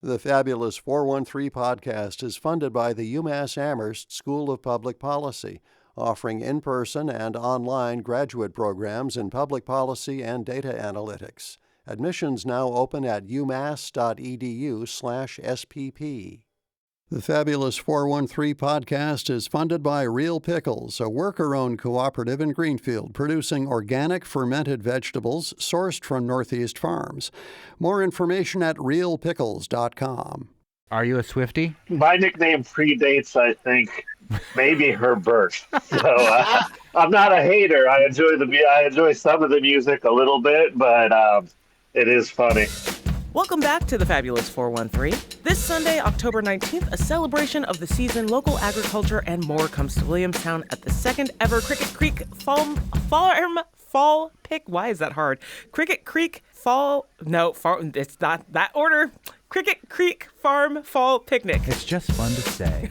The Fabulous 413 podcast is funded by the UMass Amherst School of Public Policy, offering in-person and online graduate programs in public policy and data analytics. Admissions now open at umass.edu/SPP. The Fabulous 413 podcast is funded by Real Pickles, a worker-owned cooperative in Greenfield producing organic fermented vegetables sourced from Northeast farms. More information at realpickles.com. Are you a Swiftie? My nickname predates, I think, maybe her birth. So I'm not a hater. I enjoy some of the music a little bit, but it is funny. Welcome back to the Fabulous 413. This Sunday, October 19th, a celebration of the season, local agriculture, and more comes to Williamstown at the second ever Cricket Creek Fall Pick. Why is that hard? Cricket Creek it's not that order. Cricket Creek Farm Fall Picnic. It's just fun to say.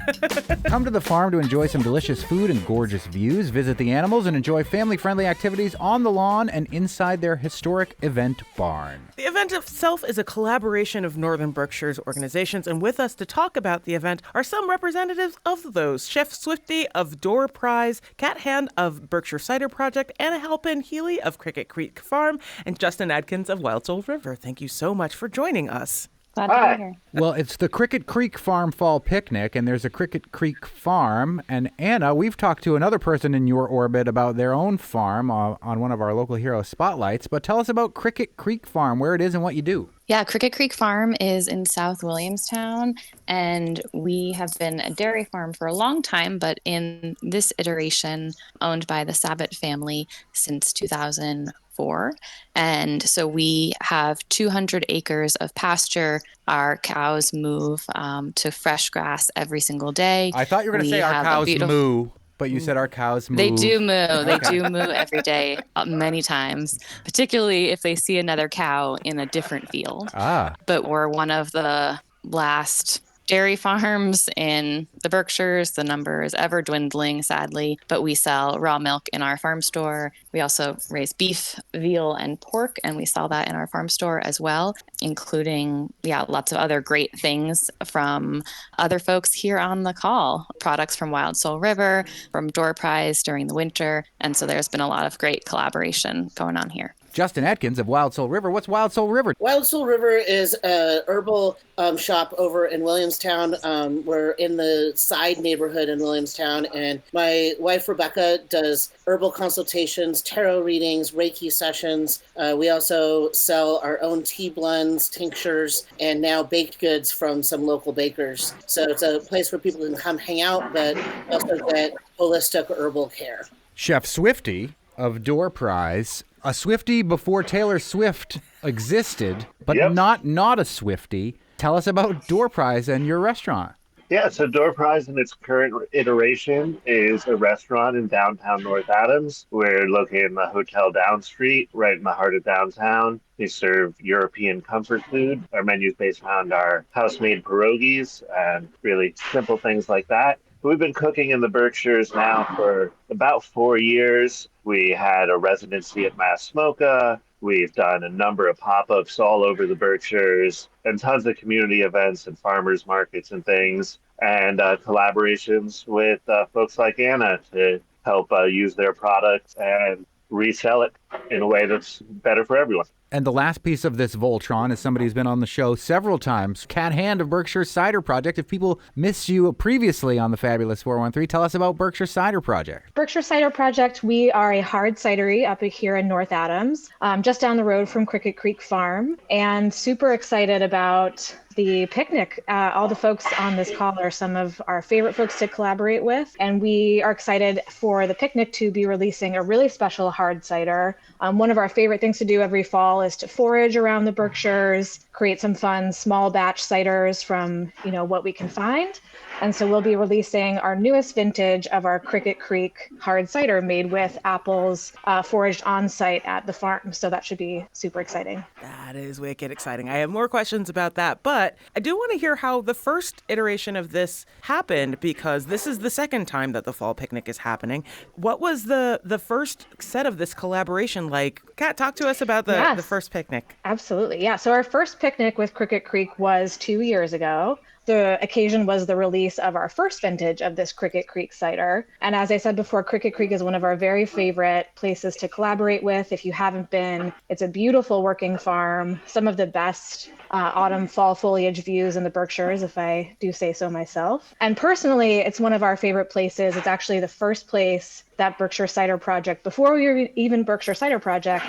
Come to the farm to enjoy some delicious food and gorgeous views, visit the animals, and enjoy family-friendly activities on the lawn and inside their historic event barn. The event itself is a collaboration of Northern Berkshire's organizations, and with us to talk about the event are some representatives of those. Chef Swiftie of Door Prize, Kat Hand of Berkshire Cider Project, Anna Halpin Healy of Cricket Creek Farm, and Justin Adkins of Wild Soul River. Thank you so much for joining us. Glad to be here. Well, it's the Cricket Creek Farm Fall Picnic, and there's a Cricket Creek Farm. And Anna, we've talked to another person in your orbit about their own farm on one of our local hero spotlights. But tell us about Cricket Creek Farm, where it is and what you do. Yeah, Cricket Creek Farm is in South Williamstown, and we have been a dairy farm for a long time, but in this iteration, owned by the Sabat family since 2004. And so we have 200 acres of pasture. Our cows move to fresh grass every single day. I thought you were going to say our cows moo. But you said our cows moo. They do moo. They do moo every day, many times, particularly if they see another cow in a different field. But we're one of the last dairy farms in the Berkshires. The number is ever dwindling, sadly, but we sell raw milk in our farm store. We also raise beef, veal, and pork, and we sell that in our farm store as well, including, lots of other great things from other folks here on the call. Products from Wild Soul River, from Door Prize during the winter, and so there's been a lot of great collaboration going on here. Justin Atkins of Wild Soul River. What's Wild Soul River? Wild Soul River is a herbal shop over in Williamstown. We're in the side neighborhood in Williamstown, and my wife Rebecca does herbal consultations, tarot readings, Reiki sessions. We also sell our own tea blends, tinctures, and now baked goods from some local bakers. So it's a place where people can come hang out, but also get holistic herbal care. Chef Swiftie of Door Prize. A Swiftie before Taylor Swift existed, but not a Swiftie. Tell us about Door Prize and your restaurant. Yeah, so Door Prize in its current iteration is a restaurant in downtown North Adams. We're located in the Hotel Down Street, right in the heart of downtown. We serve European comfort food. Our menu is based around our house-made pierogies and really simple things like that. We've been cooking in the Berkshires now for about 4 years. We had a residency at Mass Smoka. We've done a number of pop-ups all over the Berkshires and tons of community events and farmers markets and things, and collaborations with folks like Anna to help use their products and resell it in a way that's better for everyone. And the last piece of this Voltron is somebody who's been on the show several times, Kat Hand of Berkshire Cider Project. If people missed you previously on the Fabulous 413, tell us about Berkshire Cider Project. Berkshire Cider Project, we are a hard cidery up here in North Adams, just down the road from Cricket Creek Farm, and super excited about the picnic. All the folks on this call are some of our favorite folks to collaborate with, and we are excited for the picnic to be releasing a really special hard cider. One of our favorite things to do every fall is to forage around the Berkshires, create some fun small batch ciders from what we can find. And so we'll be releasing our newest vintage of our Cricket Creek hard cider made with apples foraged on site at the farm. So that should be super exciting. That is wicked exciting. I have more questions about that, but I do want to hear how the first iteration of this happened, because this is the second time that the fall picnic is happening. What was the first set of this collaboration like? Kat, talk to us about the first picnic. Absolutely. Yeah. So our first picnic picnic with Cricket Creek was 2 years ago. The occasion was the release of our first vintage of this Cricket Creek cider. And as I said before, Cricket Creek is one of our very favorite places to collaborate with. If you haven't been, it's a beautiful working farm, some of the best autumn fall foliage views in the Berkshires, if I do say so myself. And personally, it's one of our favorite places. It's actually the first place that Berkshire Cider Project, before we were even Berkshire Cider Project,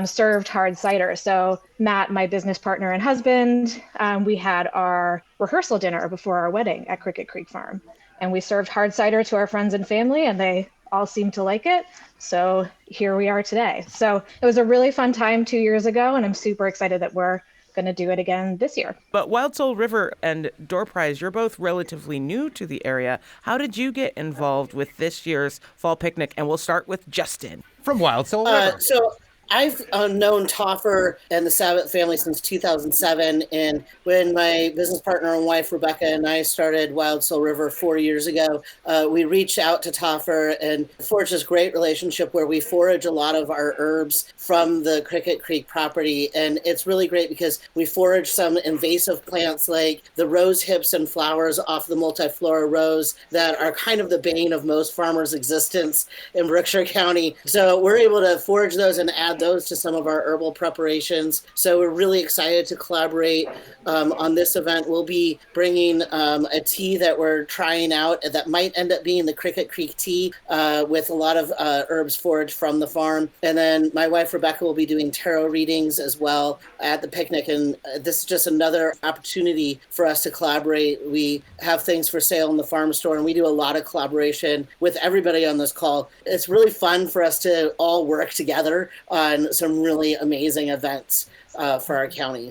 served hard cider. So Matt, my business partner and husband, we had our rehearsal dinner before our wedding at Cricket Creek Farm. And we served hard cider to our friends and family, and they all seemed to like it. So here we are today. So it was a really fun time 2 years ago, and I'm super excited that we're going to do it again this year. But Wild Soul River and Door Prize, you're both relatively new to the area. How did you get involved with this year's fall picnic? And we'll start with Justin. From Wild Soul River. So I've known Toffer and the Sabat family since 2007, and when my business partner and wife Rebecca and I started Wild Soul River 4 years ago, we reached out to Toffer and forged this great relationship where we forage a lot of our herbs from the Cricket Creek property, and it's really great because we forage some invasive plants like the rose hips and flowers off the multiflora rose that are kind of the bane of most farmers' existence in Berkshire County. So we're able to forage those and add those to some of our herbal preparations. So we're really excited to collaborate on this event. We'll be bringing a tea that we're trying out that might end up being the Cricket Creek tea with a lot of herbs foraged from the farm. And then my wife Rebecca will be doing tarot readings as well at the picnic. And this is just another opportunity for us to collaborate. We have things for sale in the farm store, and we do a lot of collaboration with everybody on this call. It's really fun for us to all work together on some really amazing events for our county.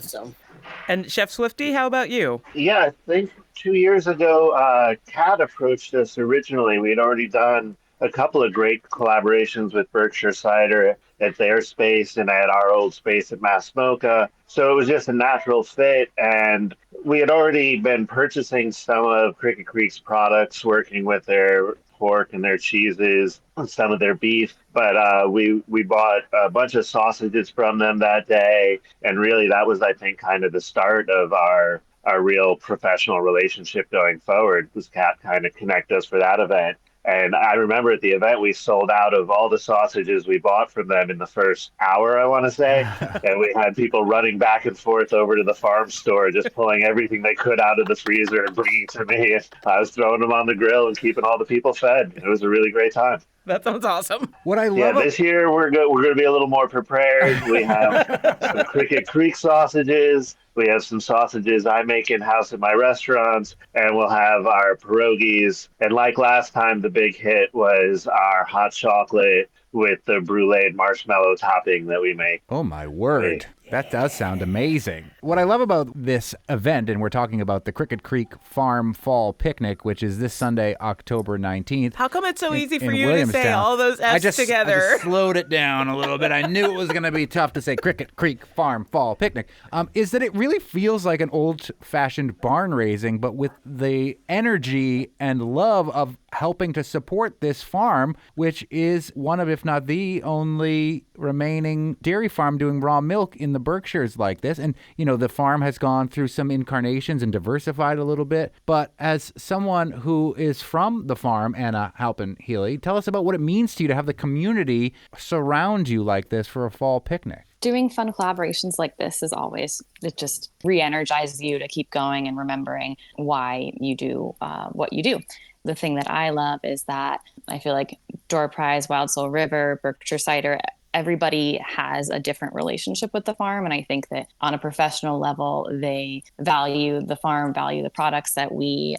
And Chef Swifty, how about you? Yeah, I think 2 years ago, Kat approached us originally. We had already done a couple of great collaborations with Berkshire Cider at their space and at our old space at Masmoka. So it was just a natural fit. And we had already been purchasing some of Cricket Creek's products, working with their pork and their cheeses and some of their beef. But we bought a bunch of sausages from them that day. And really that was, I think, kind of the start of our real professional relationship going forward, was Kat kind of connect us for that event. And I remember at the event, we sold out of all the sausages we bought from them in the first hour, I want to say. And we had people running back and forth over to the farm store, just pulling everything they could out of the freezer and bringing to me. And I was throwing them on the grill and keeping all the people fed. It was a really great time. That sounds awesome. What I love this year we're going to be a little more prepared. We have some Cricket Creek sausages. We have some sausages I make in-house at my restaurants, and we'll have our pierogies. And like last time, the big hit was our hot chocolate with the brulee marshmallow topping that we make. Oh, my word. That does sound amazing. What I love about this event, and we're talking about the Cricket Creek Farm Fall Picnic, which is this Sunday, October 19th. How come it's so easy for you to say all those F's together? I just slowed it down a little bit. I knew it was going to be tough to say Cricket Creek Farm Fall Picnic. Is that it really feels like an old-fashioned barn raising, but with the energy and love of helping to support this farm, which is one of, if not the only remaining dairy farm doing raw milk in the Berkshires like this. And, you know, the farm has gone through some incarnations and diversified a little bit. But as someone who is from the farm, Anna Halpin-Healy, tell us about what it means to you to have the community surround you like this for a fall picnic. Doing fun collaborations like this is always, it just re-energizes you to keep going and remembering why you do what you do. The thing that I love is that I feel like Door Prize, Wild Soul River, Berkshire Cider, everybody has a different relationship with the farm. And I think that on a professional level, they value the farm, value the products that we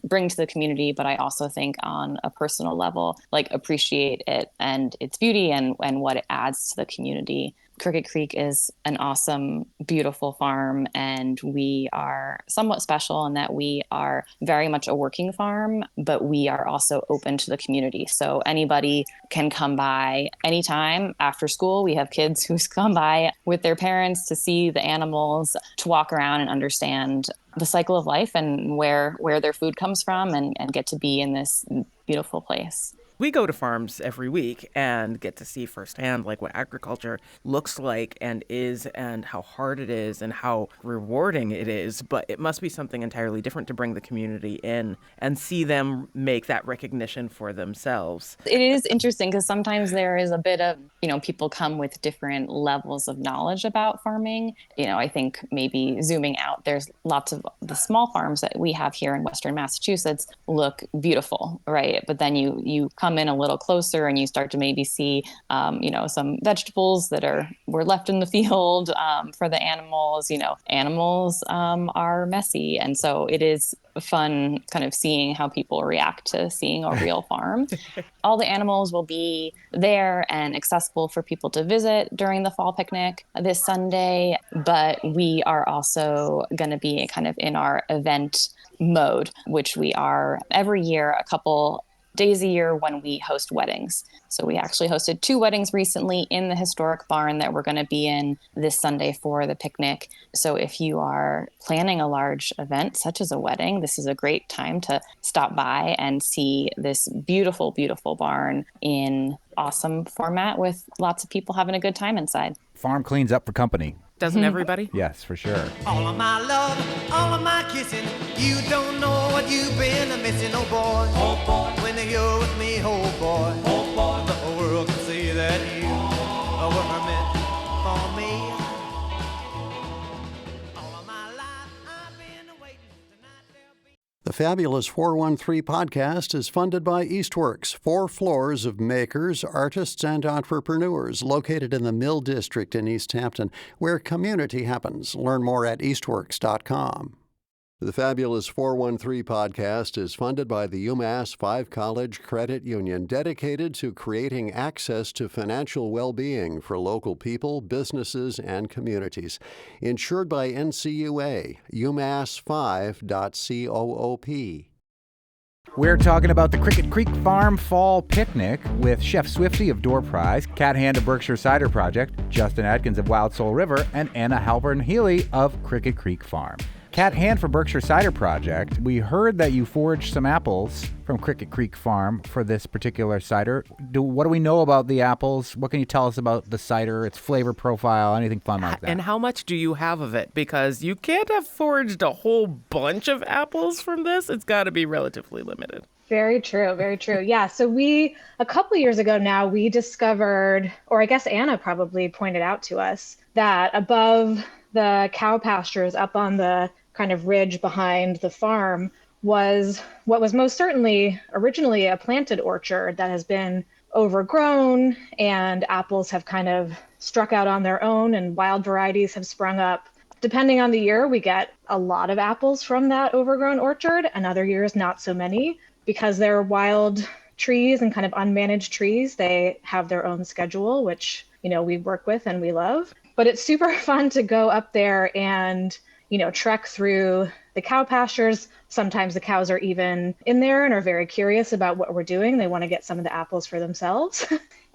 bring to the community. But I also think on a personal level, like appreciate it and its beauty and what it adds to the community. Cricket Creek is an awesome, beautiful farm, and we are somewhat special in that we are very much a working farm, but we are also open to the community. So anybody can come by anytime after school. We have kids who come by with their parents to see the animals, to walk around and understand the cycle of life and where their food comes from and get to be in this beautiful place. We go to farms every week and get to see firsthand like what agriculture looks like and is, and how hard it is and how rewarding it is. But it must be something entirely different to bring the community in and see them make that recognition for themselves. It is interesting because sometimes there is a bit of, people come with different levels of knowledge about farming. I think maybe zooming out, there's lots of the small farms that we have here in Western Massachusetts look beautiful, right? But then you come in a little closer and you start to maybe see, some vegetables that were left in the field for the animals. Animals are messy. And so it is fun kind of seeing how people react to seeing a real farm. All the animals will be there and accessible for people to visit during the fall picnic this Sunday, but we are also going to be kind of in our event mode, which we are every year, a couple days a year when we host weddings. So we actually hosted 2 weddings recently in the historic barn that we're going to be in this Sunday for the picnic. So if you are planning a large event such as a wedding, this is a great time to stop by and see this beautiful, beautiful barn in awesome format with lots of people having a good time inside. Farm cleans up for company. Doesn't everybody? Yes, for sure. All of my love, all of my kissing, you don't know what you've been missing, oh boy. Oh boy. When you're with me, oh boy. Oh boy. The whole world can see that you were meant for me. All of my life I've been waiting. Tonight there'll be... The Fabulous 413 podcast is funded by Eastworks, 4 floors of makers, artists, and entrepreneurs located in the Mill District in East Hampton, where community happens. Learn more at eastworks.com. The Fabulous 413 podcast is funded by the UMass 5 College Credit Union, dedicated to creating access to financial well-being for local people, businesses, and communities. Insured by NCUA, umass5.coop. We're talking about the Cricket Creek Farm Fall Picnic with Chef Swifty of Door Prize, Kat Hand of Berkshire Cider Project, Justin Adkins of Wild Soul River, and Anna Halpern-Healy of Cricket Creek Farm. Kat Hand for Berkshire Cider Project, we heard that you foraged some apples from Cricket Creek Farm for this particular cider. What do we know about the apples? What can you tell us about the cider, its flavor profile, anything fun like that? And how much do you have of it? Because you can't have foraged a whole bunch of apples from this. It's got to be relatively limited. Very true. Very true. Yeah. So a couple of years ago now, we discovered, or I guess Anna probably pointed out to us, that above the cow pastures up on the kind of ridge behind the farm was what was most certainly originally a planted orchard that has been overgrown, and apples have kind of struck out on their own and wild varieties have sprung up. Depending on the year, we get a lot of apples from that overgrown orchard, and other years not so many. Because they're wild trees and kind of unmanaged trees, they have their own schedule, which, we work with and we love. But it's super fun to go up there and, trek through the cow pastures. Sometimes the cows are even in there and are very curious about what we're doing. They want to get some of the apples for themselves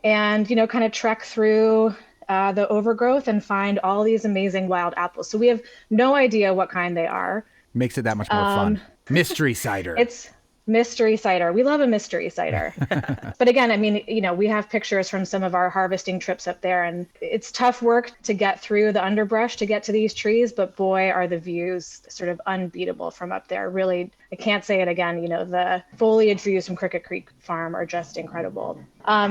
and, kind of trek through the overgrowth and find all these amazing wild apples. So we have no idea what kind they are. Makes it that much more fun. Mystery cider. It's mystery cider. We love a mystery cider. But again, we have pictures from some of our harvesting trips up there, and it's tough work to get through the underbrush to get to these trees, but boy, are the views sort of unbeatable from up there. Really, I can't say it again, the foliage views from Cricket Creek Farm are just incredible.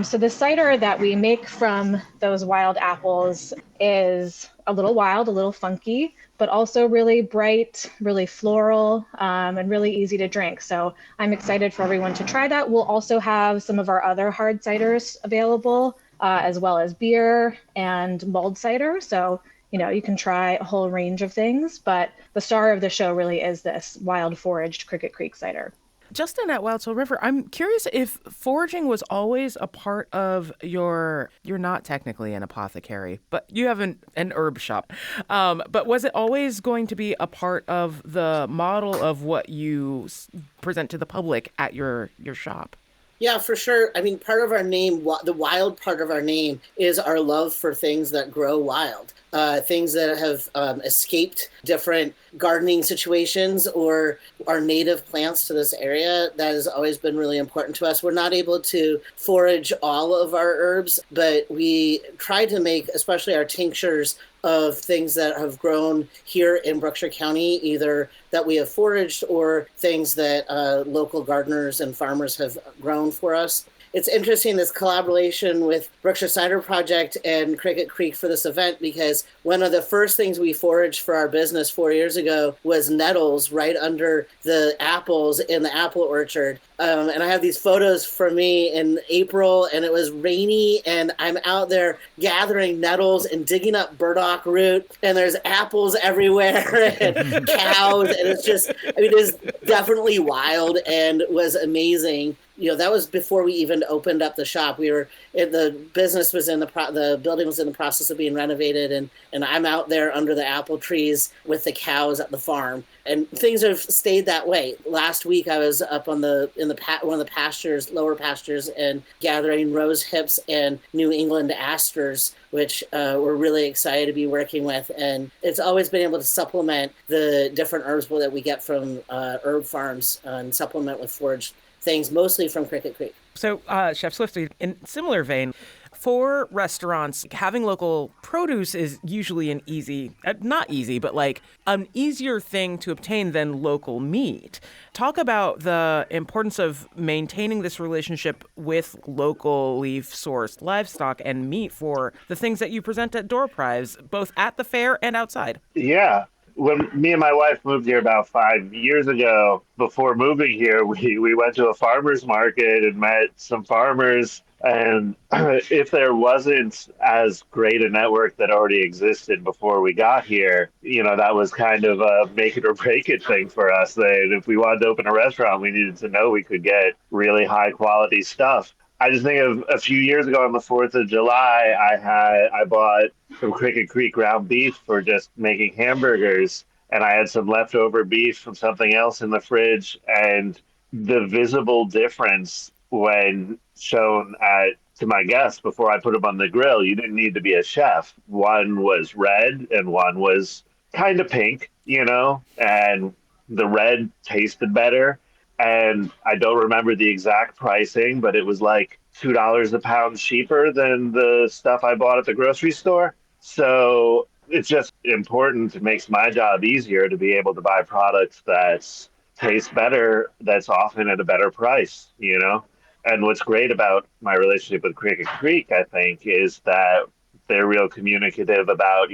So the cider that we make from those wild apples is a little wild, a little funky, but also really bright, really floral, and really easy to drink. So I'm excited for everyone to try that. We'll also have some of our other hard ciders available, as well as beer and mulled cider. So, you can try a whole range of things, but the star of the show really is this wild foraged Cricket Creek cider. Justin at Wild Soul River, I'm curious if foraging was always a part of you're not technically an apothecary, but you have an herb shop. But was it always going to be a part of the model of what you present to the public at your shop? Yeah, for sure. I mean, part of our name, the wild part of our name, is our love for things that grow wild. Things that have escaped different gardening situations or are native plants to this area. That has always been really important to us. We're not able to forage all of our herbs, but we try to make, especially our tinctures, of things that have grown here in Berkshire County, either that we have foraged or things that local gardeners and farmers have grown for us. It's interesting, this collaboration with Berkshire Cider Project and Cricket Creek for this event, because one of the first things we foraged for our business 4 years ago was nettles right under the apples in the apple orchard. And I have these photos from me in April, and it was rainy, and I'm out there gathering nettles and digging up burdock root, and there's apples everywhere and cows, and it's just, I mean, it is definitely wild and was amazing. You know, that was before we even opened up the shop. The business was the building was in the process of being renovated, and I'm out there under the apple trees with the cows at the farm, and things have stayed that way. Last week I was up on one of the pastures, lower pastures, and gathering rose hips and New England asters, which we're really excited to be working with. And it's always been able to supplement the different herbs that we get from herb farms and supplement with foraged things, mostly from Cricket Creek. So, Chef Swifty, in similar vein, for restaurants, having local produce is usually an not easy, but like an easier thing to obtain than local meat. Talk about the importance of maintaining this relationship with locally sourced livestock and meat for the things that you present at Door Prize, both at the fair and outside. Yeah. When me and my wife moved here about 5 years ago, before moving here, we went to a farmer's market and met some farmers. And if there wasn't as great a network that already existed before we got here, that was kind of a make it or break it thing for us. That if we wanted to open a restaurant, we needed to know we could get really high quality stuff. I just think of a few years ago on the 4th of July, I bought some Cricket Creek ground beef for just making hamburgers. And I had some leftover beef from something else in the fridge. And the visible difference when shown to my guests before I put them on the grill, you didn't need to be a chef. One was red and one was kind of pink, and the red tasted better. And I don't remember the exact pricing, but it was like $2 a pound cheaper than the stuff I bought at the grocery store. So it's just important. It makes my job easier to be able to buy products that taste better, that's often at a better price, And what's great about my relationship with Cricket Creek, I think, is that they're real communicative about,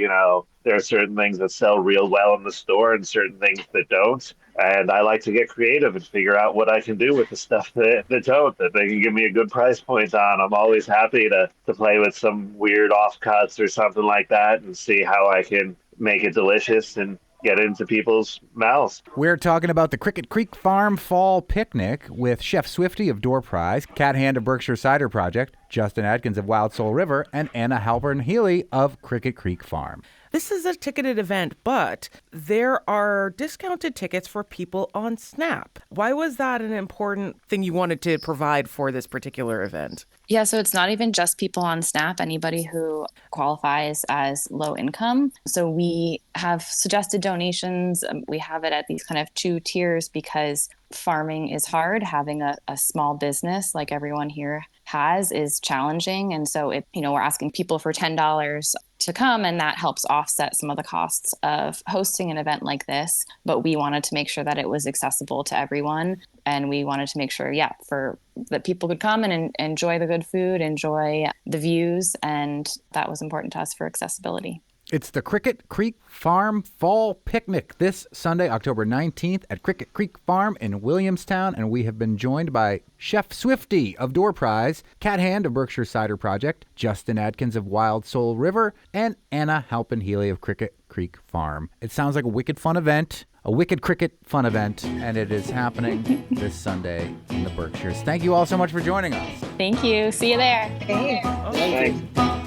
there are certain things that sell real well in the store and certain things that don't. And I like to get creative and figure out what I can do with the stuff that don't, that they can give me a good price point on. I'm always happy to play with some weird offcuts or something like that and see how I can make it delicious and get into people's mouths. We're talking about the Cricket Creek Farm Fall Picnic with Chef Swifty of Door Prize, Kat Hand of Berkshire Cider Project, Justin Adkins of Wild Soul River, and Anna Halpern Healy of Cricket Creek Farm. This is a ticketed event, but there are discounted tickets for people on Snap. Why was that an important thing you wanted to provide for this particular event? Yeah, so it's not even just people on SNAP, anybody who qualifies as low income. So we have suggested donations. We have it at these kind of 2 tiers because farming is hard. Having a small business like everyone here has is challenging. And so we're asking people for $10 to come, and that helps offset some of the costs of hosting an event like this. But we wanted to make sure that it was accessible to everyone. And we wanted to make sure, that people could come and enjoy the good food, enjoy the views. And that was important to us for accessibility. It's the Cricket Creek Farm Fall Picnic this Sunday, October 19th at Cricket Creek Farm in Williamstown. And we have been joined by Chef Swifty of Door Prize, Kat Hand of Berkshire Cider Project, Justin Adkins of Wild Soul River, and Anna Halpern Healy of Cricket Creek Farm. It sounds like a wicked fun event, a wicked cricket fun event, and it is happening this Sunday in the Berkshires. Thank you all so much for joining us. Thank you. See you there. Thanks.